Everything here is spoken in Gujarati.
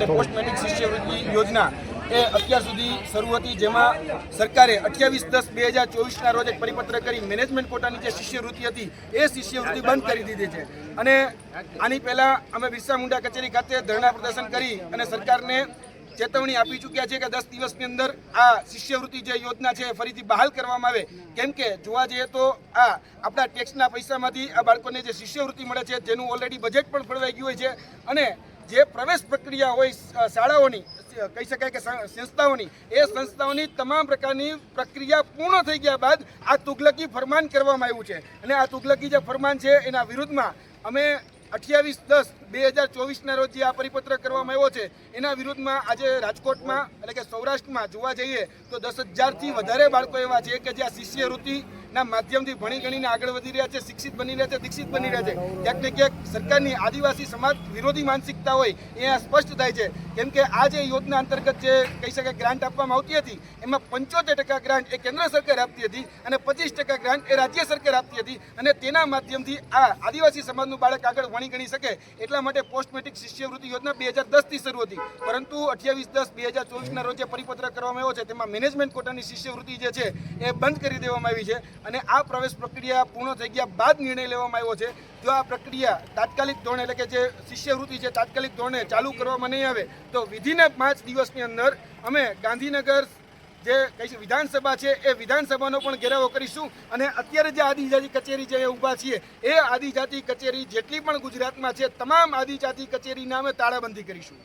પોસ્ટ મેટ્રિક શિષ્યવૃત્તિ યોજના એ અત્યાર સુધી શરૂ હતી, જેમાં સરકારે 28/10/2024ના રોજ એક પરિપત્ર કરી મેનેજમેન્ટ કોટાની જે શિષ્યવૃત્તિ હતી એ શિષ્યવૃત્તિ બંધ કરી દીધી છે. અને આની પહેલાં અમે બિરસા મુંડા કચેરી ખાતે ધરણા પ્રદર્શન કરી અને સરકારને ચેતવણી આપી ચૂક્યા છે કે 10 દિવસની અંદર આ શિષ્યવૃત્તિ જે યોજના છે ફરીથી બહાલ કરવામાં આવે. કેમ કે જોવા જઈએ તો આ આપણા ટેક્સના પૈસામાંથી આ બાળકોને જે શિષ્યવૃત્તિ મળે છે જેનું ઓલરેડી બજેટ પણ ફળવાઈ ગયું હોય છે, અને જે પ્રવેશ પ્રક્રિયા હોય શાળાઓની, કહી શકાય કે સંસ્થાઓની, એ સંસ્થાઓની તમામ પ્રકારની પ્રક્રિયા પૂર્ણ થઈ ગયા બાદ આ તુગલકી ફરમાન કરવામાં આવ્યું છે. અને આ તુગલકી જે ફરમાન છે એના વિરુદ્ધમાં અમે 28/10/2024ના રોજ જે આ પરિપત્ર કરવામાં આવ્યો છે એના વિરુદ્ધમાં આજે રાજકોટમાં એટલે કે સૌરાષ્ટ્રમાં જોવા જઈએ તો 10,000થી વધારે બાળકો એવા છે કે જે આ શિષ્યવૃત્તિના માધ્યમથી ભણી ગણીને આગળ વધી રહ્યા છે, શિક્ષિત બની રહ્યા છે, દીક્ષિત બની રહ્યા છે. ક્યાંક ને ક્યાંક સરકારની આદિવાસી સમાજ વિરોધી માનસિકતા હોય એ આ સ્પષ્ટ થાય છે. કેમ કે આ જે યોજના અંતર્ગત જે કહી શકાય ગ્રાન્ટ આપવામાં આવતી હતી એમાં 75% ગ્રાન્ટ એ કેન્દ્ર સરકાર આપતી હતી અને 25% ગ્રાન્ટ એ રાજ્ય સરકાર આપતી હતી. અને તેના માધ્યમથી આ આદિવાસી સમાજનું બાળક આગળ ભણી ગણી શકે એટલા માટે પોસ્ટ મેટ્રિક શિષ્યવૃત્તિ યોજના 2010થી શરૂ હતી. પરંતુ 28/10/2024ના રોજ જે પરિપત્ર કરવામાં આવ્યો છે તેમાં મેનેજમેન્ટ કોટાની શિષ્યવૃત્તિ જે છે એ બંધ કરી દેવામાં આવી છે. અને આ પ્રવેશ પ્રક્રિયા પૂર્ણ થઈ ગયા બાદ નિર્ણય લેવામાં આવ્યો છે. જો આ પ્રક્રિયા તાત્કાલિક ધોરણે એટલે કે જે શિષ્યવૃત્તિ છે તાત્કાલિક ધોરણે ચાલુ કરવામાં નહીં આવે તો વિધિને 5 દિવસની અંદર અમે ગાંધીનગર જે કઈ વિધાનસભા છે એ વિધાનસભાનો પણ ઘેરાવો કરીશું. અને અત્યારે જે આદિજાતિ કચેરી જે ઊભા છીએ એ આદિજાતિ કચેરી જેટલી પણ ગુજરાતમાં છે તમામ આદિજાતિ કચેરીના અમે તાળાબંધી કરીશું.